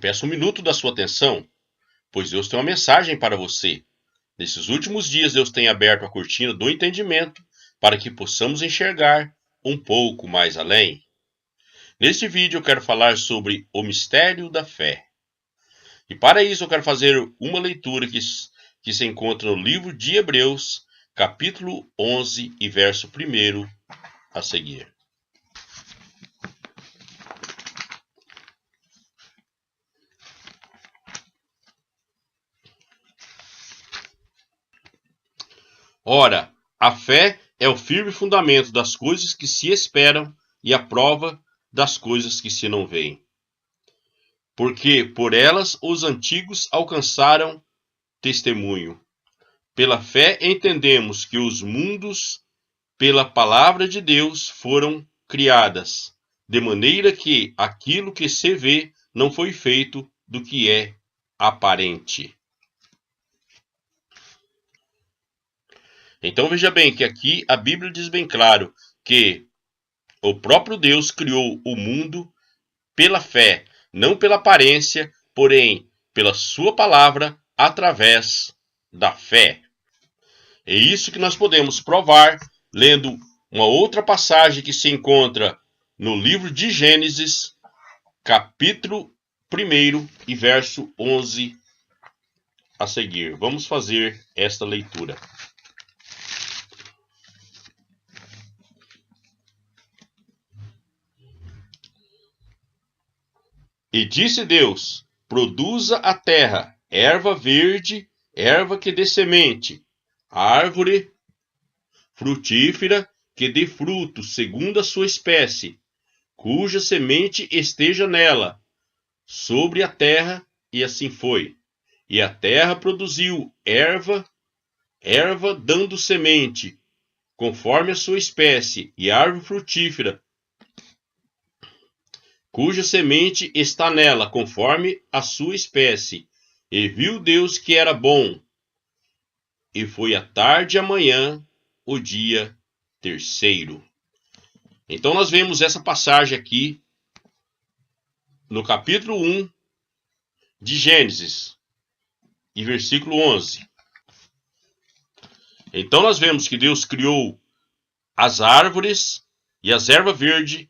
peço um minuto da sua atenção, pois Deus tem uma mensagem para você. Nesses últimos dias, Deus tem aberto a cortina do entendimento para que possamos enxergar um pouco mais além. Neste vídeo eu quero falar sobre o mistério da fé. E para isso eu quero fazer uma leitura que se encontra no livro de Hebreus, capítulo 11 e verso 1 a seguir. Ora, a fé é o firme fundamento das coisas que se esperam e a prova das coisas que se não veem. Porque por elas os antigos alcançaram testemunho. Pela fé entendemos que os mundos, pela palavra de Deus, foram criadas, de maneira que aquilo que se vê não foi feito do que é aparente. Então veja bem que aqui a Bíblia diz bem claro que o próprio Deus criou o mundo pela fé, não pela aparência, porém pela sua palavra, através da fé. É isso que nós podemos provar lendo uma outra passagem que se encontra no livro de Gênesis, capítulo 1 e verso 11 a seguir. Vamos fazer esta leitura. E disse Deus: produza a terra erva verde, erva que dê semente, árvore frutífera que dê fruto segundo a sua espécie, cuja semente esteja nela, sobre a terra, e assim foi. E a terra produziu erva dando semente, conforme a sua espécie, e árvore frutífera, cuja semente está nela, conforme a sua espécie. E viu Deus que era bom. E foi a tarde e a manhã, o dia terceiro. Então nós vemos essa passagem aqui, no capítulo 1 de Gênesis, e versículo 11. Então nós vemos que Deus criou as árvores e as ervas verdes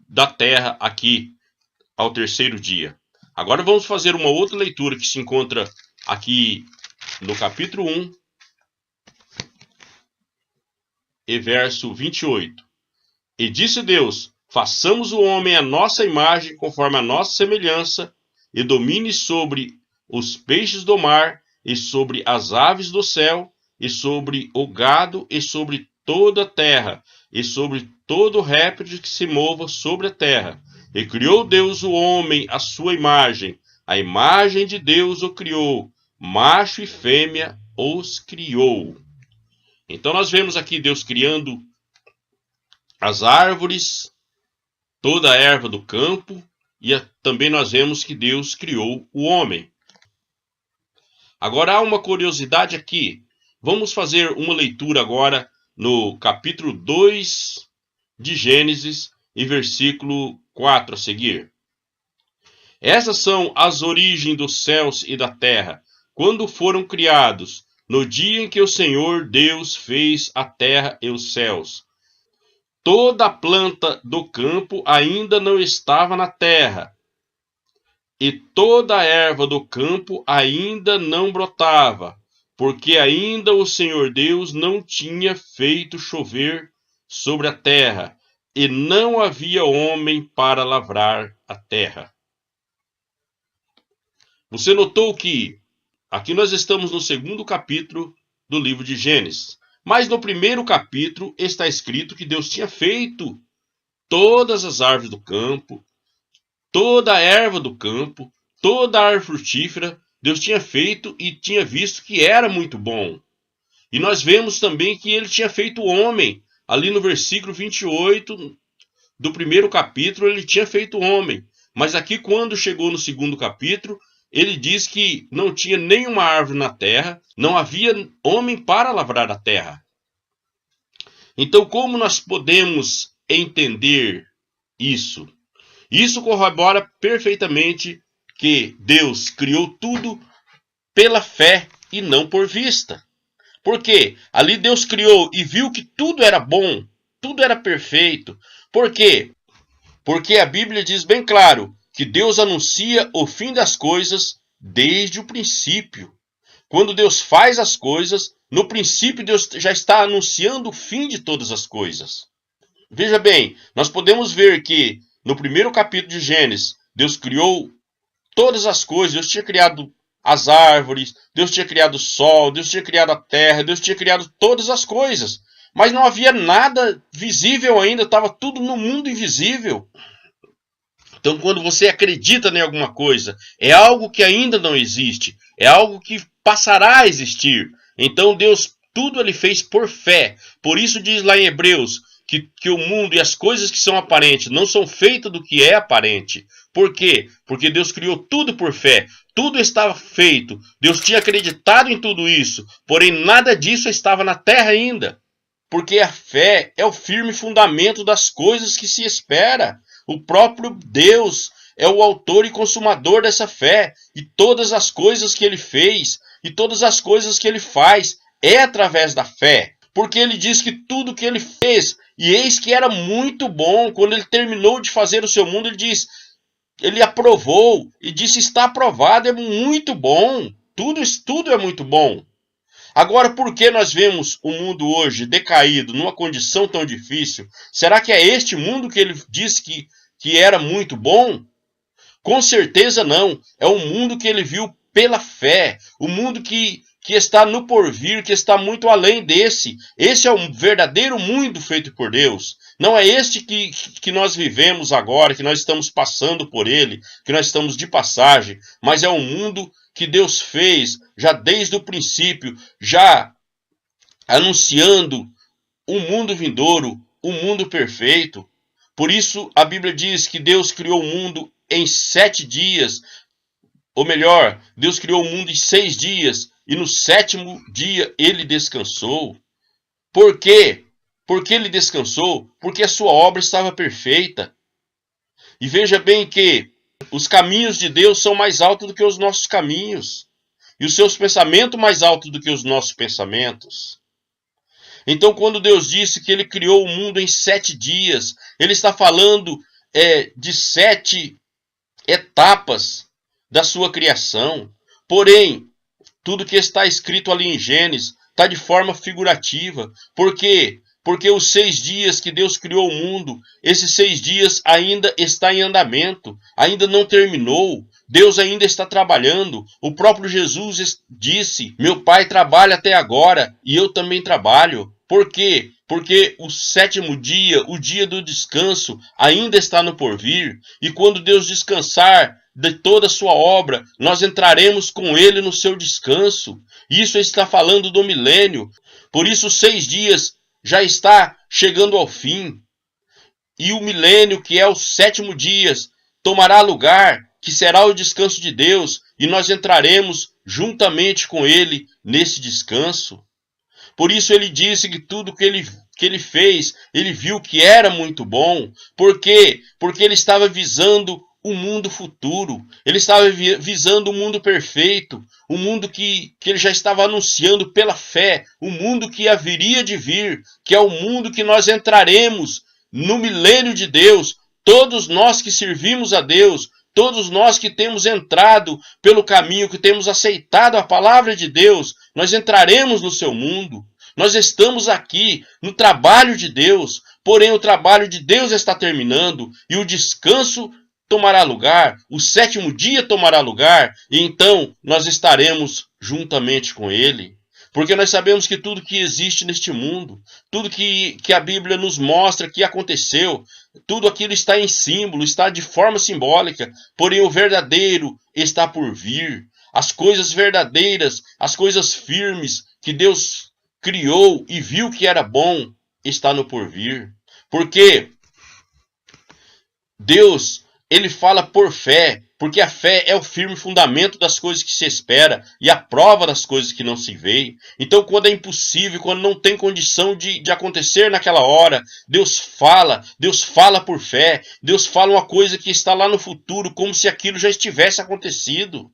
da terra aqui ao terceiro dia. Agora vamos fazer uma outra leitura que se encontra aqui no capítulo 1 e verso 28. E disse Deus: façamos o homem à nossa imagem, conforme a nossa semelhança, e domine sobre os peixes do mar, e sobre as aves do céu, e sobre o gado, e sobre toda a terra, e sobre todo réptil que se mova sobre a terra. E criou Deus o homem à sua imagem, a imagem de Deus o criou, macho e fêmea os criou. Então nós vemos aqui Deus criando as árvores, toda a erva do campo, e também nós vemos que Deus criou o homem. Agora há uma curiosidade aqui. Vamos fazer uma leitura agora no capítulo 2 de Gênesis e versículo 4 a seguir. Essas são as origens dos céus e da terra, quando foram criados, no dia em que o Senhor Deus fez a terra e os céus. Toda a planta do campo ainda não estava na terra, e toda a erva do campo ainda não brotava, porque ainda o Senhor Deus não tinha feito chover sobre a terra, e não havia homem para lavrar a terra. Você notou que aqui nós estamos no segundo capítulo do livro de Gênesis. Mas no primeiro capítulo está escrito que Deus tinha feito todas as árvores do campo, toda a erva do campo, toda a árvore frutífera. Deus tinha feito e tinha visto que era muito bom. E nós vemos também que ele tinha feito o homem. Ali no versículo 28 do primeiro capítulo, ele tinha feito o homem. Mas aqui, quando chegou no segundo capítulo, ele diz que não tinha nenhuma árvore na terra, não havia homem para lavrar a terra. Então, como nós podemos entender isso? Isso corrobora perfeitamente que Deus criou tudo pela fé e não por vista. Por quê? Ali Deus criou e viu que tudo era bom, tudo era perfeito. Por quê? Porque a Bíblia diz bem claro que Deus anuncia o fim das coisas desde o princípio. Quando Deus faz as coisas, no princípio Deus já está anunciando o fim de todas as coisas. Veja bem, nós podemos ver que no primeiro capítulo de Gênesis, Deus criou todas as coisas. Deus tinha criado as árvores, Deus tinha criado o sol, Deus tinha criado a terra, Deus tinha criado todas as coisas. Mas não havia nada visível ainda, estava tudo no mundo invisível. Então, quando você acredita em alguma coisa, é algo que ainda não existe, é algo que passará a existir. Então, Deus, tudo ele fez por fé. Por isso diz lá em Hebreus que o mundo e as coisas que são aparentes não são feitas do que é aparente. Por quê? Porque Deus criou tudo por fé. Tudo estava feito. Deus tinha acreditado em tudo isso. Porém, nada disso estava na terra ainda. Porque a fé é o firme fundamento das coisas que se espera. O próprio Deus é o autor e consumador dessa fé. E todas as coisas que ele fez e todas as coisas que ele faz é através da fé. Porque ele diz que tudo que ele fez, e eis que era muito bom. Quando ele terminou de fazer o seu mundo, ele aprovou e disse: está aprovado, é muito bom. Tudo é muito bom. Agora, por que nós vemos o mundo hoje decaído, numa condição tão difícil? Será que é este mundo que ele disse que era muito bom? Com certeza não. É um mundo que ele viu pela fé. O mundo que está no porvir, que está muito além desse. Esse é o verdadeiro mundo feito por Deus. Não é este que nós vivemos agora, que nós estamos passando por ele, que nós estamos de passagem, mas é um mundo que Deus fez já desde o princípio, já anunciando um mundo vindouro, um mundo perfeito. Por isso a Bíblia diz que Deus criou o mundo em 7 dias, ou melhor, Deus criou o mundo em 6 dias, e no 7º dia ele descansou. Por quê? Porque ele descansou? Porque a sua obra estava perfeita. E veja bem que os caminhos de Deus são mais altos do que os nossos caminhos. E os seus pensamentos mais altos do que os nossos pensamentos. Então, quando Deus disse que ele criou o mundo em 7 dias, ele está falando de 7 etapas da sua criação. Porém, tudo que está escrito ali em Gênesis está de forma figurativa. Por quê? Porque os 6 dias que Deus criou o mundo, esses 6 dias ainda está em andamento, ainda não terminou. Deus ainda está trabalhando. O próprio Jesus disse: meu Pai trabalha até agora e eu também trabalho. Por quê? Porque o 7º dia, o dia do descanso, ainda está no porvir. E quando Deus descansar de toda a sua obra, nós entraremos com ele no seu descanso. Isso está falando do milênio. Por isso, 6 dias já está chegando ao fim. E o milênio, que é o 7º dia, tomará lugar, que será o descanso de Deus, e nós entraremos juntamente com ele nesse descanso. Por isso ele disse que tudo que ele fez, ele viu que era muito bom. Por quê? Porque ele estava visando o mundo futuro. Ele estava visando o mundo perfeito, o mundo que ele já estava anunciando pela fé, o mundo que haveria de vir, que é o mundo que nós entraremos no milênio de Deus. Todos nós que servimos a Deus, todos nós que temos entrado pelo caminho, que temos aceitado a palavra de Deus, nós entraremos no seu mundo. Nós estamos aqui no trabalho de Deus, porém o trabalho de Deus está terminando e o descanso tomará lugar, o 7º dia tomará lugar, e então nós estaremos juntamente com ele. Porque nós sabemos que tudo que existe neste mundo, tudo que a Bíblia nos mostra que aconteceu, tudo aquilo está em símbolo, está de forma simbólica, porém o verdadeiro está por vir. As coisas verdadeiras, as coisas firmes que Deus criou e viu que era bom, está no porvir. Porque Deus, ele fala por fé, Porque a fé é o firme fundamento das coisas que se espera e a prova das coisas que não se vê. Então, quando é impossível, quando não tem condição de acontecer naquela hora, Deus fala por fé, Deus fala uma coisa que está lá no futuro, como se aquilo já estivesse acontecido.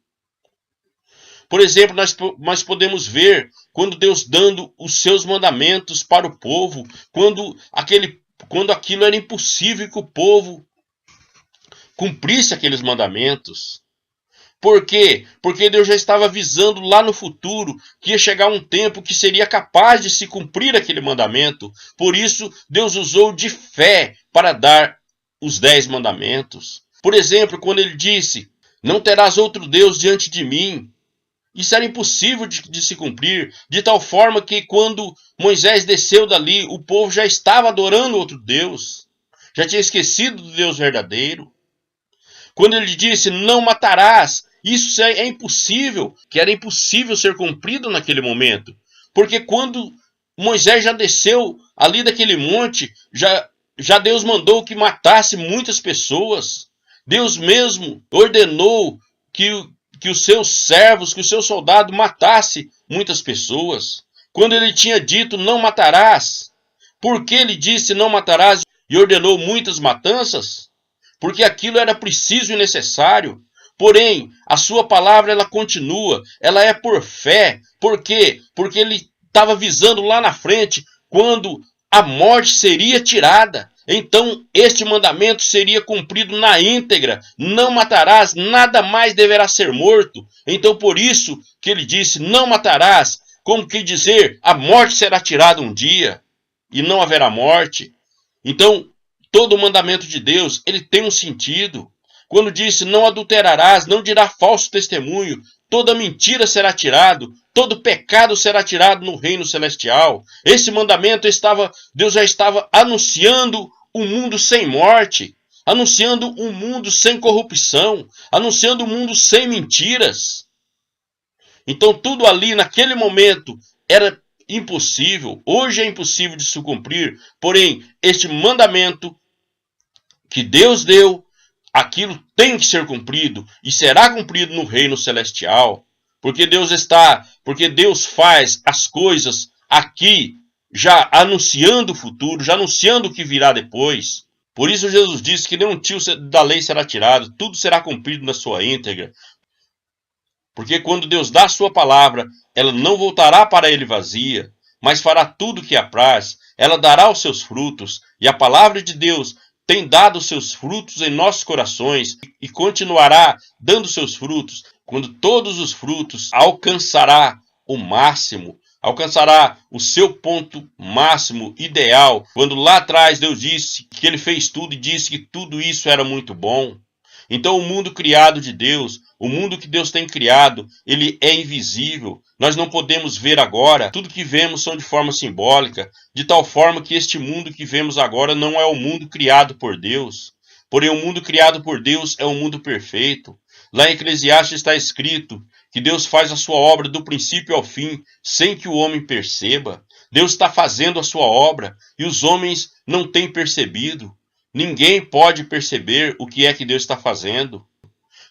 Por exemplo, nós podemos ver quando Deus dando os seus mandamentos para o povo, quando aquilo era impossível que o povo cumprisse aqueles mandamentos. Por quê? Porque Deus já estava avisando lá no futuro que ia chegar um tempo que seria capaz de se cumprir aquele mandamento. Por isso, Deus usou de fé para dar os 10 mandamentos. Por exemplo, quando ele disse, não terás outro Deus diante de mim. Isso era impossível de se cumprir, de tal forma que quando Moisés desceu dali, o povo já estava adorando outro Deus. Já tinha esquecido do Deus verdadeiro. Quando ele disse, não matarás, isso é impossível, que era impossível ser cumprido naquele momento. Porque quando Moisés já desceu ali daquele monte, já Deus mandou que matasse muitas pessoas. Deus mesmo ordenou que os seus servos, que os seus soldados matasse muitas pessoas. Quando ele tinha dito, não matarás, por que ele disse, não matarás, e ordenou muitas matanças? Porque aquilo era preciso e necessário. Porém, a sua palavra ela continua, ela é por fé. Por quê? Porque ele estava visando lá na frente, quando a morte seria tirada. Então, este mandamento seria cumprido na íntegra. Não matarás, nada mais deverá ser morto. Então, por isso que ele disse, não matarás. Como que dizer, a morte será tirada um dia e não haverá morte. Então, todo o mandamento de Deus, ele tem um sentido. Quando disse, não adulterarás, não dirá falso testemunho, toda mentira será tirado, todo pecado será tirado no reino celestial. Esse mandamento Deus já estava anunciando um mundo sem morte, anunciando um mundo sem corrupção, anunciando um mundo sem mentiras. Então tudo ali naquele momento era impossível, hoje é impossível de se cumprir, porém este mandamento que Deus deu, aquilo tem que ser cumprido e será cumprido no reino celestial, porque Deus faz as coisas aqui já anunciando o futuro, já anunciando o que virá depois. Por isso Jesus disse que nenhum tio da lei será tirado, tudo será cumprido na sua íntegra. Porque quando Deus dá a sua palavra, ela não voltará para ele vazia, mas fará tudo o que apraz, ela dará os seus frutos, e a palavra de Deus tem dado os seus frutos em nossos corações e continuará dando seus frutos, quando todos os frutos alcançará o máximo, alcançará o seu ponto máximo, ideal, quando lá atrás Deus disse que ele fez tudo e disse que tudo isso era muito bom. Então o mundo criado de Deus, o mundo que Deus tem criado, ele é invisível. Nós não podemos ver agora. Tudo que vemos são de forma simbólica, de tal forma que este mundo que vemos agora não é o mundo criado por Deus. Porém, o mundo criado por Deus é um mundo perfeito. Lá em Eclesiastes está escrito que Deus faz a sua obra do princípio ao fim, sem que o homem perceba. Deus está fazendo a sua obra e os homens não têm percebido. Ninguém pode perceber o que é que Deus está fazendo.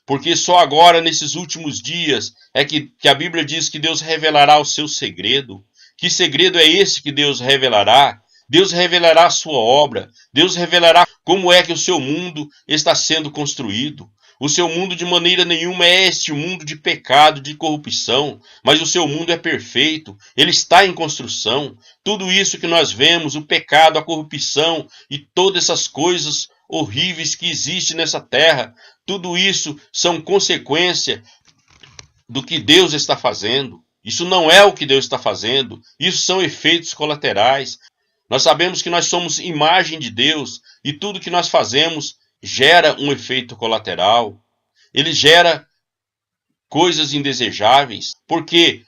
Porque só agora, nesses últimos dias, é que a Bíblia diz que Deus revelará o seu segredo. Que segredo é esse que Deus revelará? Deus revelará a sua obra. Deus revelará como é que o seu mundo está sendo construído. O seu mundo de maneira nenhuma é este mundo de pecado, de corrupção, mas o seu mundo é perfeito, ele está em construção. Tudo isso que nós vemos, o pecado, a corrupção e todas essas coisas horríveis que existem nessa terra, tudo isso são consequência do que Deus está fazendo. Isso não é o que Deus está fazendo, isso são efeitos colaterais. Nós sabemos que nós somos imagem de Deus e tudo que nós fazemos gera um efeito colateral. Ele gera coisas indesejáveis, porque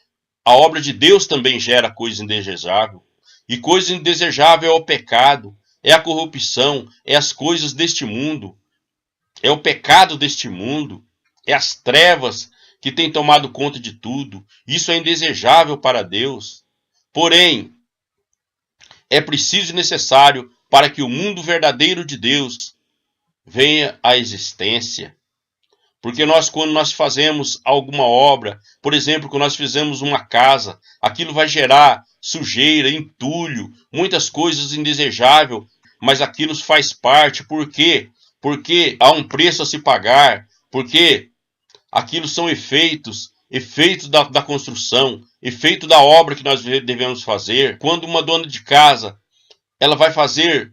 a obra de Deus também gera coisa indesejável. E coisa indesejável é o pecado, é a corrupção, é as coisas deste mundo, é o pecado deste mundo, é as trevas que têm tomado conta de tudo. Isso é indesejável para Deus. Porém, é preciso e necessário para que o mundo verdadeiro de Deus venha à existência. Porque quando nós fazemos alguma obra, por exemplo, quando nós fizemos uma casa, aquilo vai gerar sujeira, entulho, muitas coisas indesejáveis, mas aquilo faz parte. Por quê? Porque há um preço a se pagar, porque aquilo são efeitos da construção, efeito da obra que nós devemos fazer. Quando uma dona de casa, ela vai fazer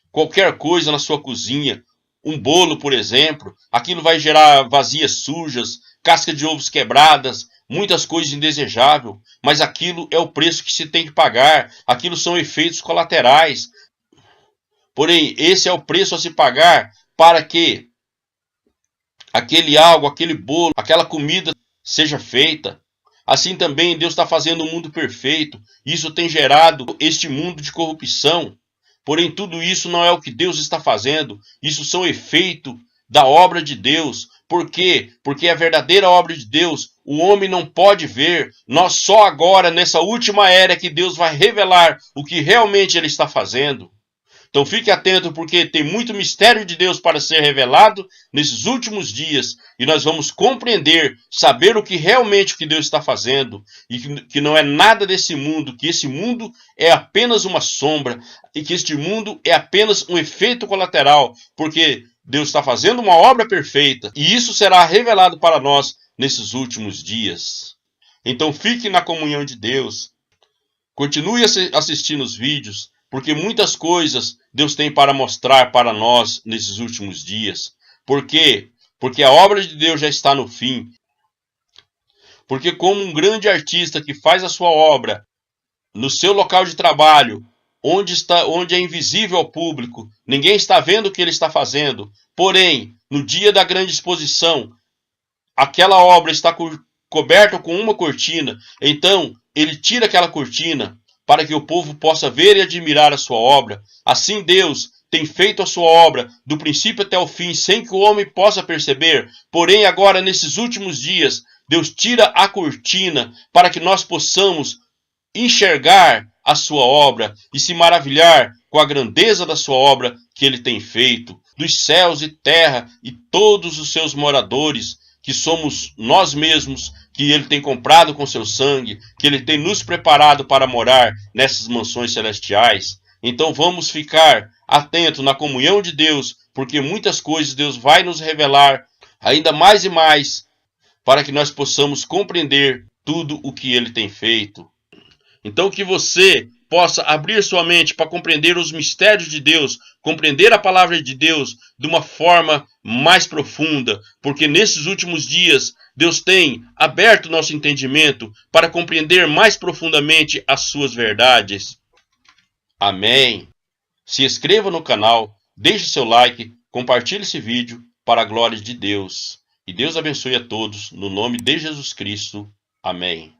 qualquer coisa na sua cozinha, um bolo, por exemplo, aquilo vai gerar vasilhas sujas, casca de ovos quebradas, muitas coisas indesejáveis, mas aquilo é o preço que se tem que pagar, aquilo são efeitos colaterais. Porém, esse é o preço a se pagar para que aquele algo, aquele bolo, aquela comida seja feita. Assim também Deus está fazendo um mundo perfeito. Isso tem gerado este mundo de corrupção. Porém, tudo isso não é o que Deus está fazendo. Isso são efeitos da obra de Deus. Por quê? Porque a verdadeira obra de Deus, o homem não pode ver. Nós só agora, nessa última era, que Deus vai revelar o que realmente Ele está fazendo. Então fique atento, porque tem muito mistério de Deus para ser revelado nesses últimos dias. E nós vamos compreender, saber o que realmente Deus está fazendo. E que não é nada desse mundo, que esse mundo é apenas uma sombra. E que este mundo é apenas um efeito colateral. Porque Deus está fazendo uma obra perfeita. E isso será revelado para nós nesses últimos dias. Então fique na comunhão de Deus. Continue assistindo os vídeos, porque muitas coisas Deus tem para mostrar para nós nesses últimos dias. Por quê? Porque a obra de Deus já está no fim. Porque como um grande artista que faz a sua obra no seu local de trabalho, onde é invisível ao público, ninguém está vendo o que ele está fazendo. Porém, no dia da grande exposição, aquela obra está coberta com uma cortina. Então, ele tira aquela cortina para que o povo possa ver e admirar a sua obra. Assim Deus tem feito a sua obra do princípio até o fim, sem que o homem possa perceber. Porém, agora, nesses últimos dias, Deus tira a cortina para que nós possamos enxergar a sua obra e se maravilhar com a grandeza da sua obra que Ele tem feito. Dos céus e terra e todos os seus moradores, que somos nós mesmos, que Ele tem comprado com seu sangue, que Ele tem nos preparado para morar nessas mansões celestiais. Então vamos ficar atentos na comunhão de Deus, porque muitas coisas Deus vai nos revelar ainda mais e mais, para que nós possamos compreender tudo o que Ele tem feito. Então que você possa abrir sua mente para compreender os mistérios de Deus, compreender a palavra de Deus de uma forma mais profunda, porque nesses últimos dias Deus tem aberto nosso entendimento para compreender mais profundamente as suas verdades. Amém. Se inscreva no canal, deixe seu like, compartilhe esse vídeo para a glória de Deus. E Deus abençoe a todos, no nome de Jesus Cristo. Amém.